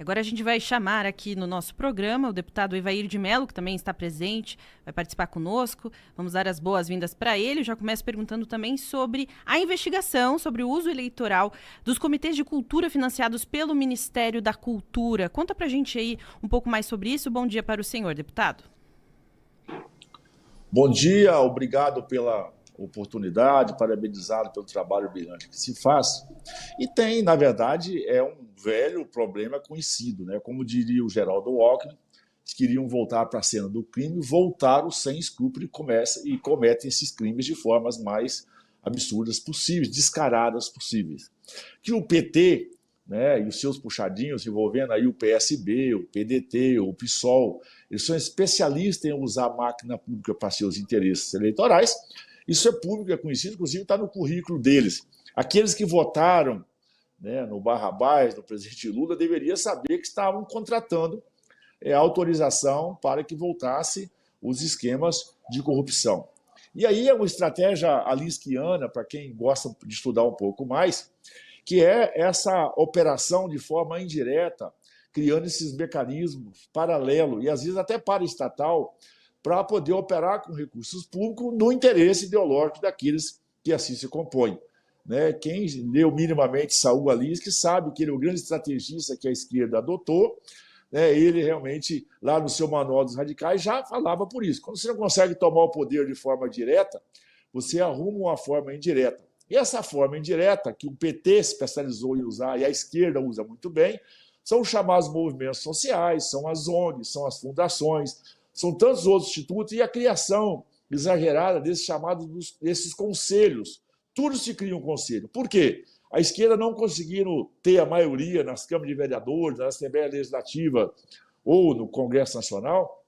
Agora a gente vai chamar aqui no nosso programa o deputado Evair de Mello, que também está presente, vai participar conosco. Vamos dar as boas-vindas para ele. Eu já começo perguntando também sobre a investigação sobre o uso eleitoral dos comitês de cultura financiados pelo Ministério da Cultura. Conta para a gente aí um pouco mais sobre isso. Bom dia para o senhor, deputado. Bom dia, obrigado pela oportunidade, parabenizado pelo trabalho brilhante que se faz. E tem, na verdade, um velho problema conhecido, né? Como diria o Geraldo Alckmin, eles queriam voltar para a cena do crime, voltaram sem escrúpulo e cometem esses crimes de formas mais absurdas possíveis, descaradas possíveis. Que o PT, né, e os seus puxadinhos envolvendo aí o PSB, o PDT, o PSOL, eles são especialistas em usar a máquina pública para seus interesses eleitorais. Isso é público, é conhecido, inclusive está no currículo deles. Aqueles que votaram, né, no Barrabás, no presidente Lula, deveriam saber que estavam contratando autorização para que voltasse os esquemas de corrupção. E aí é uma estratégia alinsquiana, para quem gosta de estudar um pouco mais, que é essa operação de forma indireta, criando esses mecanismos paralelos, e às vezes até paraestatal, para poder operar com recursos públicos no interesse ideológico daqueles que assim se compõem. Né? Quem leu minimamente Saul Alice, que sabe que ele é o grande estrategista que a esquerda adotou, né? Ele realmente, lá no seu Manual dos Radicais, já falava por isso. Quando você não consegue tomar o poder de forma direta, você arruma uma forma indireta. E essa forma indireta, que o PT se especializou em usar e a esquerda usa muito bem, são os chamados movimentos sociais, são as ONGs, são as fundações, são tantos outros institutos, e a criação exagerada desses conselhos. Tudo se cria um conselho. Por quê? A esquerda não conseguiram ter a maioria nas câmaras de vereadores, na Assembleia Legislativa ou no Congresso Nacional,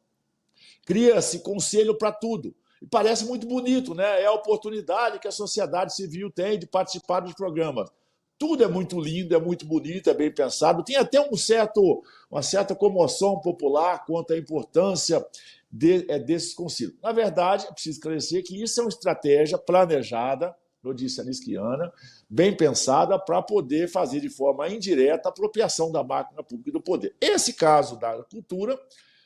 cria-se conselho para tudo. E parece muito bonito, né? É a oportunidade que a sociedade civil tem de participar dos programas. Tudo é muito lindo, é muito bonito, é bem pensado. Tem até uma certa comoção popular quanto à importância desses conselhos. Na verdade, é preciso esclarecer que isso é uma estratégia planejada, eu disse anisquiana, bem pensada para poder fazer de forma indireta a apropriação da máquina pública e do poder. Esse caso da cultura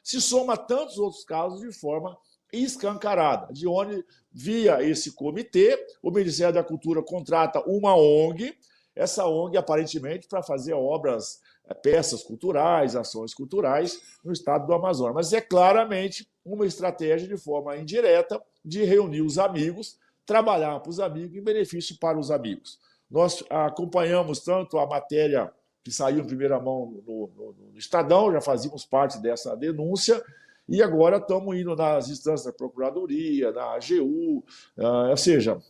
se soma a tantos outros casos de forma escancarada, de onde, via esse comitê, o Ministério da Cultura contrata uma ONG, essa ONG, aparentemente, para fazer obras, peças culturais, ações culturais no estado do Amazonas. Mas é claramente uma estratégia de forma indireta de reunir os amigos, trabalhar para os amigos em benefício para os amigos. Nós acompanhamos tanto a matéria que saiu em primeira mão no Estadão, já fazíamos parte dessa denúncia, e agora estamos indo nas instâncias da Procuradoria, da AGU, ou seja,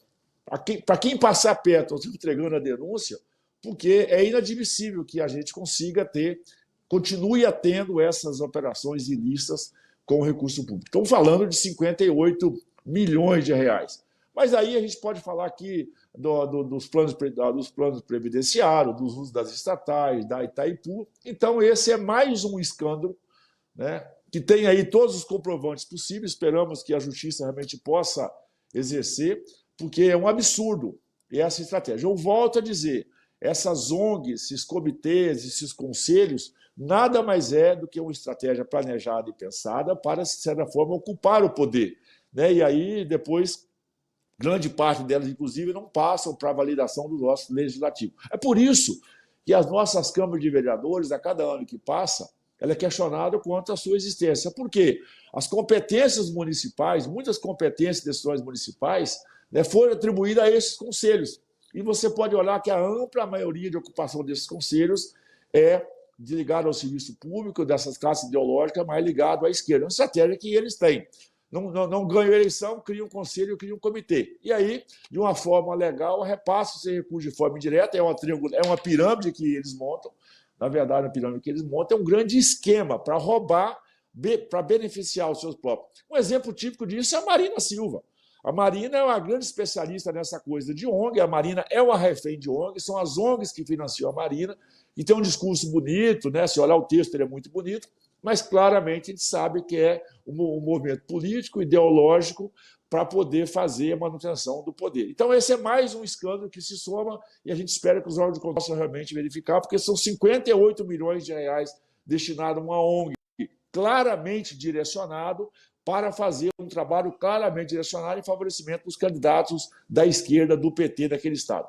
para quem passar perto, eu estou entregando a denúncia, porque é inadmissível que a gente continue tendo essas operações ilícitas com recurso público. Estamos falando de 58 milhões de reais. Mas aí a gente pode falar aqui dos planos previdenciários, dos usos das estatais, da Itaipu. Então, esse é mais um escândalo, né, que tem aí todos os comprovantes possíveis. Esperamos que a justiça realmente possa exercer, porque é um absurdo essa estratégia. Eu volto a dizer, essas ONGs, esses comitês, esses conselhos, nada mais é do que uma estratégia planejada e pensada para, de certa forma, ocupar o poder. Né? E aí, depois, grande parte delas, inclusive, não passam para a validação do nosso legislativo. É por isso que as nossas câmaras de vereadores, a cada ano que passa, ela é questionada quanto à sua existência. Por quê? As competências municipais, muitas competências de decisões municipais, né, foram atribuídas a esses conselhos. E você pode olhar que a ampla maioria de ocupação desses conselhos é ligada ao serviço público, dessas classes ideológicas, mais ligado à esquerda. É uma estratégia que eles têm. Não ganham eleição, criam um conselho, criam um comitê. E aí, de uma forma legal, repassam esse recurso de forma indireta, é uma pirâmide que eles montam. Na verdade, a pirâmide que eles montam é um grande esquema para roubar, para beneficiar os seus próprios. Um exemplo típico disso é a Marina Silva. A Marina é uma grande especialista nessa coisa de ONG, a Marina é uma refém de ONG, são as ONGs que financiam a Marina, e tem um discurso bonito, né? Se olhar o texto, ele é muito bonito, mas claramente a gente sabe que é um movimento político, ideológico, para poder fazer a manutenção do poder. Então, esse é mais um escândalo que se soma e a gente espera que os órgãos de controle possam realmente verificar, porque são 58 milhões de reais destinado a uma ONG, claramente direcionado para fazer um trabalho claramente direcionado em favorecimento dos candidatos da esquerda do PT daquele estado.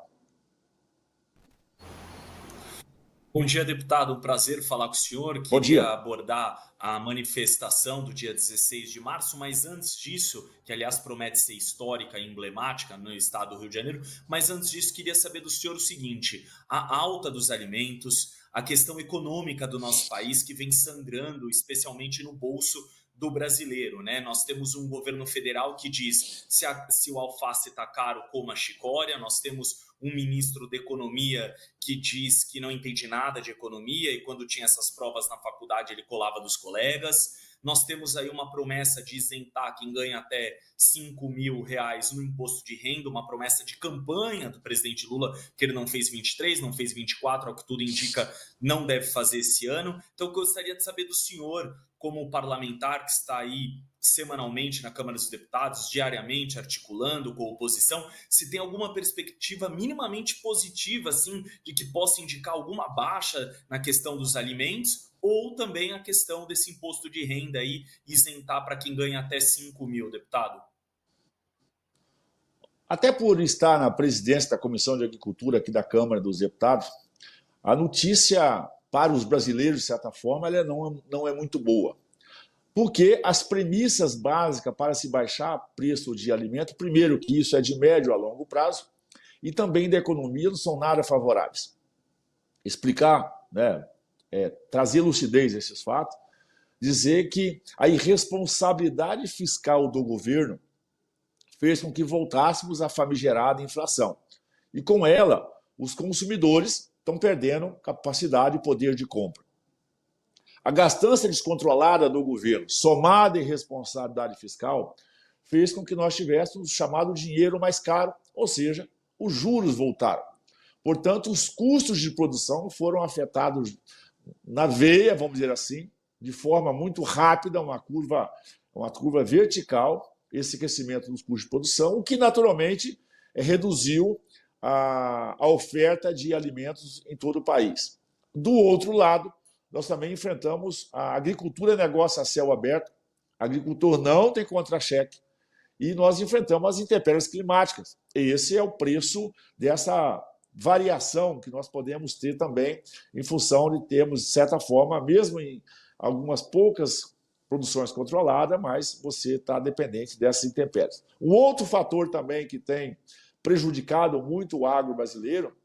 Bom dia, deputado. Um prazer falar com o senhor. Bom dia. Queria abordar a manifestação do dia 16 de março, mas antes disso, que aliás promete ser histórica e emblemática no estado do Rio de Janeiro, mas antes disso queria saber do senhor o seguinte: a alta dos alimentos, a questão econômica do nosso país que vem sangrando, especialmente no bolso do brasileiro, né? Nós temos um governo federal que diz se o alface está caro, coma chicória. Nós temos um ministro da Economia que diz que não entende nada de economia e quando tinha essas provas na faculdade ele colava dos colegas. Nós temos aí uma promessa de isentar quem ganha até R$5.000 no imposto de renda, uma promessa de campanha do presidente Lula, que ele não fez 23, não fez 24, ao que tudo indica, não deve fazer esse ano. Então eu gostaria de saber do senhor, como parlamentar que está aí semanalmente na Câmara dos Deputados, diariamente articulando com a oposição, se tem alguma perspectiva minimamente positiva, assim, de que possa indicar alguma baixa na questão dos alimentos, ou também a questão desse imposto de renda aí, isentar para quem ganha até 5.000, deputado? Até por estar na presidência da Comissão de Agricultura aqui da Câmara dos Deputados, a notícia para os brasileiros, de certa forma, ela não é muito boa. Porque as premissas básicas para se baixar preço de alimento, primeiro que isso é de médio a longo prazo, e também da economia não são nada favoráveis. Explicar, né, trazer lucidez a esses fatos, dizer que a irresponsabilidade fiscal do governo fez com que voltássemos à famigerada inflação. E com ela, os consumidores estão perdendo capacidade e poder de compra. A gastança descontrolada do governo, somada à irresponsabilidade fiscal, fez com que nós tivéssemos o chamado dinheiro mais caro, ou seja, os juros voltaram. Portanto, os custos de produção foram afetados na veia, vamos dizer assim, de forma muito rápida, uma curva vertical, esse crescimento dos custos de produção, o que naturalmente reduziu a oferta de alimentos em todo o país. Do outro lado, nós também enfrentamos a agricultura negócio a céu aberto, o agricultor não tem contra-cheque, e nós enfrentamos as intempéries climáticas. E esse é o preço dessa variação que nós podemos ter também em função de termos, de certa forma, mesmo em algumas poucas produções controladas, mas você está dependente dessas intempéries. Um outro fator também que tem prejudicado muito o agro brasileiro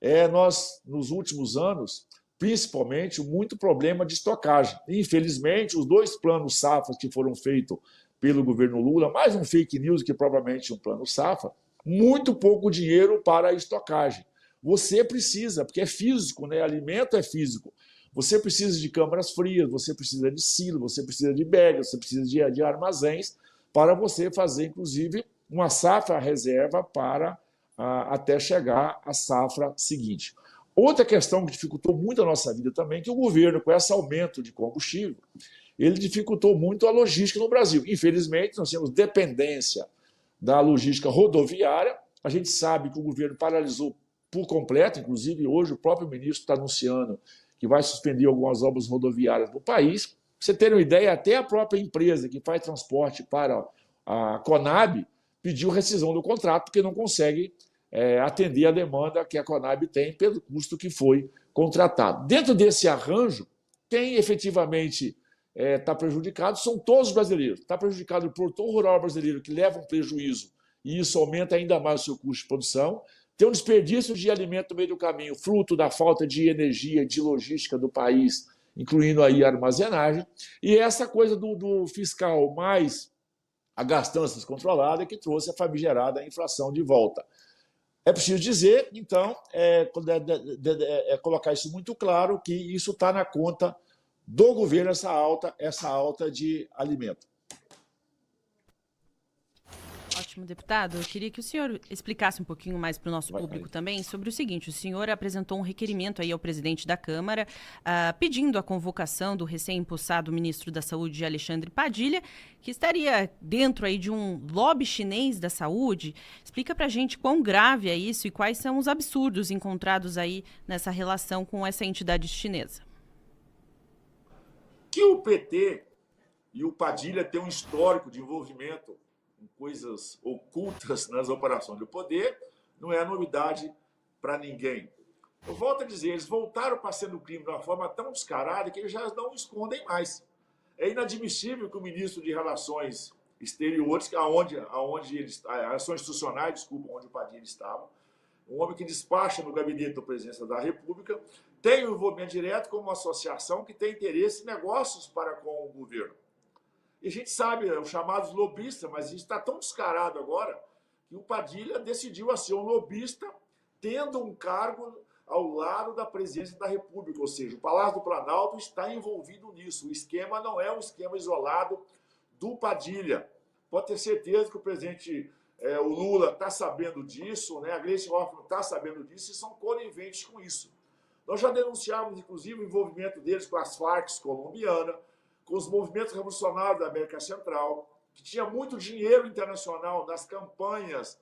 é nós, nos últimos anos, principalmente, muito problema de estocagem. Infelizmente, os 2 planos safra que foram feitos pelo governo Lula, mais um fake news que provavelmente um plano safra, muito pouco dinheiro para a estocagem. Você precisa, porque é físico, né? Alimento é físico. Você precisa de câmaras frias, você precisa de silo, você precisa de bags, você precisa de armazéns para você fazer, inclusive, uma safra reserva para até chegar à safra seguinte. Outra questão que dificultou muito a nossa vida também é que o governo, com esse aumento de combustível, ele dificultou muito a logística no Brasil. Infelizmente, nós temos dependência da logística rodoviária. A gente sabe que o governo paralisou por completo, inclusive hoje o próprio ministro está anunciando que vai suspender algumas obras rodoviárias no país. Pra você ter uma ideia, até a própria empresa que faz transporte para a Conab pediu rescisão do contrato porque não consegue atender a demanda que a Conab tem pelo custo que foi contratado. Dentro desse arranjo, quem efetivamente está prejudicado são todos os brasileiros. Está prejudicado o produtor rural brasileiro, que leva um prejuízo, e isso aumenta ainda mais o seu custo de produção. Tem um desperdício de alimento no meio do caminho, fruto da falta de energia, de logística do país, incluindo aí a armazenagem. E essa coisa do fiscal mais a gastança descontrolada que trouxe a famigerada inflação de volta. É preciso dizer, então, colocar isso muito claro, que isso está na conta do governo, essa alta de alimento. Ótimo, deputado. Eu queria que o senhor explicasse um pouquinho mais para o nosso público também sobre o seguinte: o senhor apresentou um requerimento aí ao presidente da Câmara pedindo a convocação do recém-impossado ministro da Saúde, Alexandre Padilha, que estaria dentro aí de um lobby chinês da saúde. Explica para a gente quão grave é isso e quais são os absurdos encontrados aí nessa relação com essa entidade chinesa. o PT e o Padilha têm um histórico de envolvimento com coisas ocultas nas operações do poder, não é novidade para ninguém. Eu volto a dizer, eles voltaram para ser do crime de uma forma tão descarada que eles já não escondem mais. É inadmissível que o ministro de Relações Exteriores, aonde eles, ações institucionais, desculpa, onde o Padilha estava, um homem que despacha no gabinete da presidência da República, tem um envolvimento direto com uma associação que tem interesse em negócios para com o governo. E a gente sabe, os chamados lobistas, mas isso está tão descarado agora que o Padilha decidiu a ser um lobista tendo um cargo ao lado da presidência da República, ou seja, o Palácio do Planalto está envolvido nisso. O esquema não é um esquema isolado do Padilha. Pode ter certeza que o presidente o Lula está sabendo disso, né? A Gleisi Hoffmann está sabendo disso e são coniventes com isso. Nós já denunciamos, inclusive, o envolvimento deles com as Farc colombianas, com os movimentos revolucionários da América Central, que tinha muito dinheiro internacional nas campanhas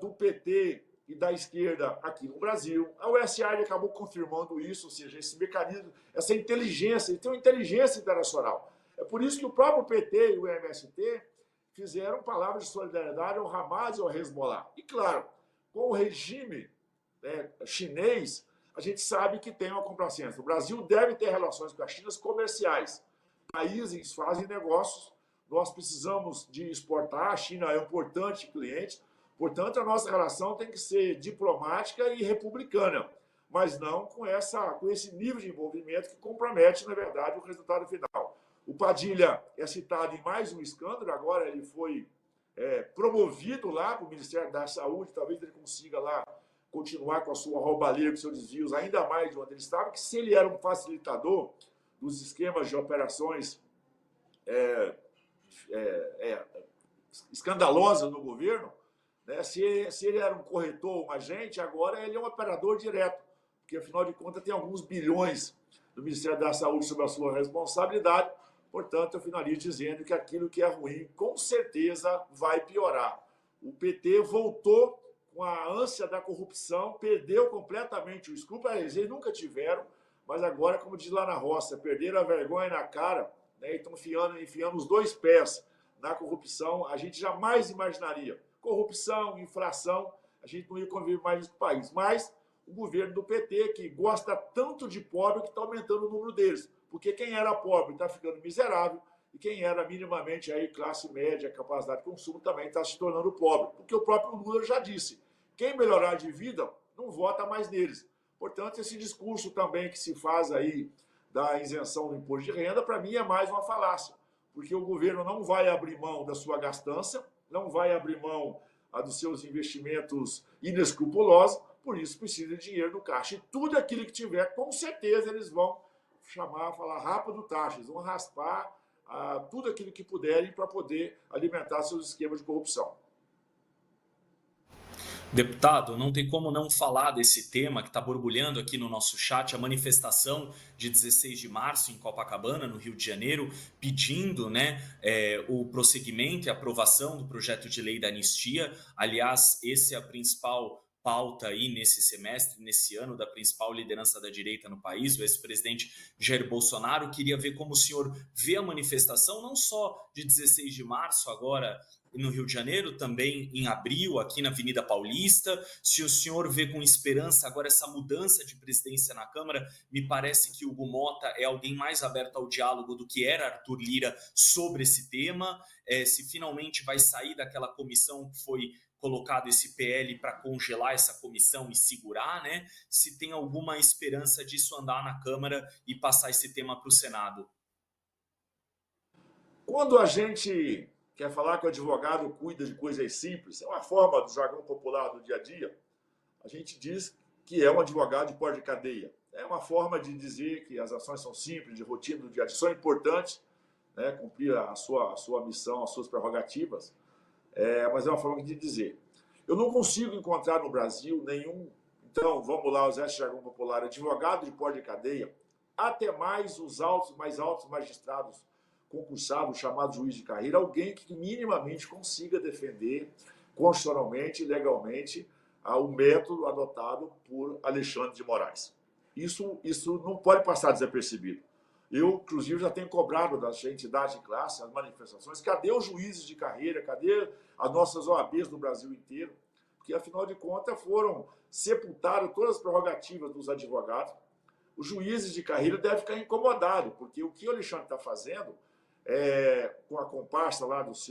do PT e da esquerda aqui no Brasil. A USAID acabou confirmando isso, ou seja, esse mecanismo, essa inteligência, ele tem uma inteligência internacional. É por isso que o próprio PT e o MST fizeram palavras de solidariedade ao Hamas e ao Hezbollah. E, claro, com o regime chinês, a gente sabe que tem uma complacência. O Brasil deve ter relações com a China comerciais. Países fazem negócios, nós precisamos de exportar, a China é um importante cliente, portanto, a nossa relação tem que ser diplomática e republicana, mas não com esse nível de envolvimento que compromete, na verdade, o resultado final. O Padilha é citado em mais um escândalo, agora ele foi promovido lá para o Ministério da Saúde, talvez ele consiga lá continuar com a sua roubalheira, com seus desvios, ainda mais de onde ele estava, que se ele era um facilitador dos esquemas de operações escandalosas no governo, né? Se ele era um corretor, um agente, agora ele é um operador direto, porque, afinal de contas, tem alguns bilhões do Ministério da Saúde sob a sua responsabilidade. Portanto, eu finalizo dizendo que aquilo que é ruim, com certeza, vai piorar. O PT voltou com a ânsia da corrupção, perdeu completamente o escrúpulo. Eles nunca tiveram, mas agora, como diz lá na roça, perderam a vergonha na cara, né? Estão enfiando os dois pés na corrupção. A gente jamais imaginaria. Corrupção, inflação, a gente não ia conviver mais no país. Mas o governo do PT, que gosta tanto de pobre, que está aumentando o número deles. Porque quem era pobre está ficando miserável e quem era minimamente aí classe média, capacidade de consumo, também está se tornando pobre. Porque o próprio Lula já disse, quem melhorar de vida não vota mais neles. Portanto, esse discurso também que se faz aí da isenção do imposto de renda, para mim é mais uma falácia. Porque o governo não vai abrir mão da sua gastança, não vai abrir mão dos seus investimentos inescrupulosos, por isso precisa de dinheiro no caixa. E tudo aquilo que tiver, com certeza eles vão falar rápido taxas, vão raspar tudo aquilo que puderem para poder alimentar seus esquemas de corrupção. Deputado, não tem como não falar desse tema que está borbulhando aqui no nosso chat, a manifestação de 16 de março em Copacabana, no Rio de Janeiro, pedindo, né, o prosseguimento e aprovação do projeto de lei da anistia. Aliás, esse é a principal pauta aí nesse semestre, nesse ano, da principal liderança da direita no país, o ex-presidente Jair Bolsonaro. Queria ver como o senhor vê a manifestação, não só de 16 de março, agora no Rio de Janeiro, também em abril, aqui na Avenida Paulista. Se o senhor vê com esperança agora essa mudança de presidência na Câmara, me parece que o Hugo Mota é alguém mais aberto ao diálogo do que era Arthur Lira sobre esse tema. Se finalmente vai sair daquela comissão que foi colocado esse PL para congelar essa comissão e segurar, né? Se tem alguma esperança disso andar na Câmara e passar esse tema para o Senado. Quando a gente quer falar que o advogado cuida de coisas simples, é uma forma do jargão popular do dia a dia, a gente diz que é um advogado de porta de cadeia. É uma forma de dizer que as ações são simples, de rotina do dia a dia, são importantes, né? Cumprir a sua missão, as suas prerrogativas, mas é uma forma de dizer. Eu não consigo encontrar no Brasil nenhum, então, vamos lá, usar esse jargão popular, advogado de porta de cadeia, até mais os mais altos magistrados concursados, chamados juiz de carreira, alguém que minimamente consiga defender constitucionalmente e legalmente o método adotado por Alexandre de Moraes. Isso não pode passar desapercebido. Eu, inclusive, já tenho cobrado das entidades de classe, as manifestações, cadê os juízes de carreira, cadê as nossas OABs no Brasil inteiro? Porque, afinal de contas, sepultaram todas as prerrogativas dos advogados. Os juízes de carreira devem ficar incomodados, porque o que o Alexandre está fazendo, com a comparsa lá dos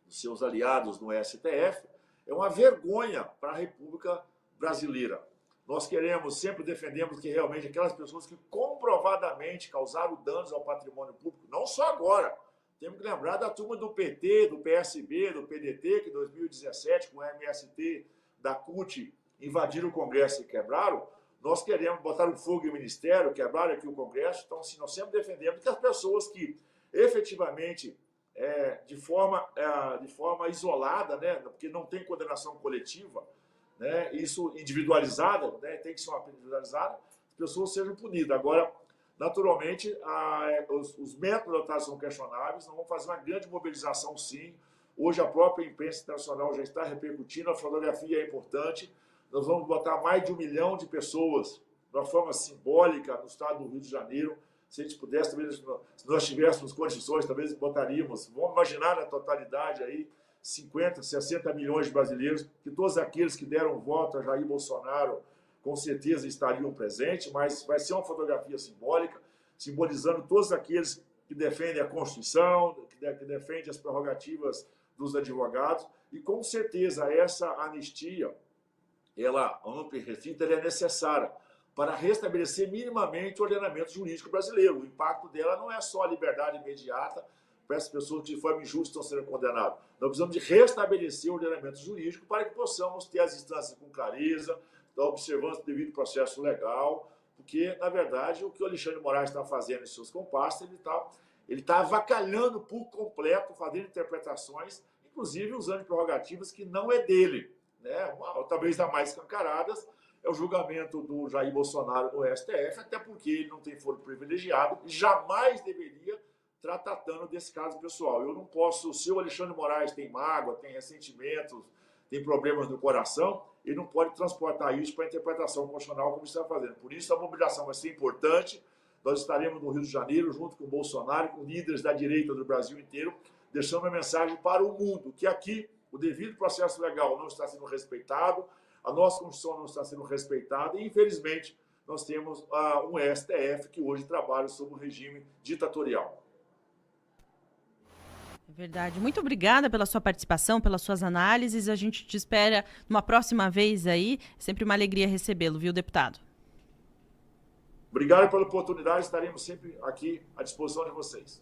seus aliados no STF, é uma vergonha para a República Brasileira. Nós sempre defendemos que realmente aquelas pessoas que comprovadamente causaram danos ao patrimônio público, não só agora, temos que lembrar da turma do PT, do PSB, do PDT, que em 2017, com o MST da CUT, invadiram o Congresso e quebraram. Nós queremos botar um fogo em ministério, quebrar aqui o Congresso. Então, assim, nós sempre defendemos que as pessoas que efetivamente, de forma isolada, né, porque não tem condenação coletiva, né, isso individualizada, né, tem que ser uma individualizada, as pessoas sejam punidas. Agora, naturalmente, os métodos adotados são questionáveis, nós vamos fazer uma grande mobilização, sim. Hoje a própria imprensa internacional já está repercutindo, a fotografia é importante. Nós vamos botar mais de 1 milhão de pessoas de uma forma simbólica no estado do Rio de Janeiro. Se a gente pudesse, talvez, se nós tivéssemos condições, talvez botaríamos, vamos imaginar na totalidade aí, 50, 60 milhões de brasileiros, que todos aqueles que deram voto a Jair Bolsonaro com certeza estariam presentes, mas vai ser uma fotografia simbólica, simbolizando todos aqueles que defendem a Constituição, que defendem as prerrogativas dos advogados, e com certeza essa anistia, ela ampla e restrita, ela é necessária para restabelecer minimamente o ordenamento jurídico brasileiro. O impacto dela não é só a liberdade imediata para essas pessoas que de forma injusta estão sendo condenadas. Nós precisamos de restabelecer o ordenamento jurídico para que possamos ter as instâncias com clareza, da observância do devido processo legal, porque, na verdade, o que o Alexandre de Moraes está fazendo em seus comparsas, ele está avacalhando por completo, fazendo interpretações, inclusive usando prerrogativas que não é dele, né? Talvez das mais escancaradas é o julgamento do Jair Bolsonaro no STF, até porque ele não tem foro privilegiado e jamais deveria estar tratando desse caso pessoal. Eu não posso, se o Alexandre de Moraes tem mágoa, tem ressentimentos, tem problemas no coração, ele não pode transportar isso para a interpretação constitucional como está fazendo. Por isso, a mobilização vai ser importante. Nós estaremos no Rio de Janeiro, junto com o Bolsonaro, com líderes da direita do Brasil inteiro, deixando uma mensagem para o mundo, que aqui o devido processo legal não está sendo respeitado, a nossa Constituição não está sendo respeitada e, infelizmente, nós temos um STF que hoje trabalha sob um regime ditatorial. É verdade. Muito obrigada pela sua participação, pelas suas análises. A gente te espera numa próxima vez aí. É sempre uma alegria recebê-lo, viu, deputado? Obrigado pela oportunidade. Estaremos sempre aqui à disposição de vocês.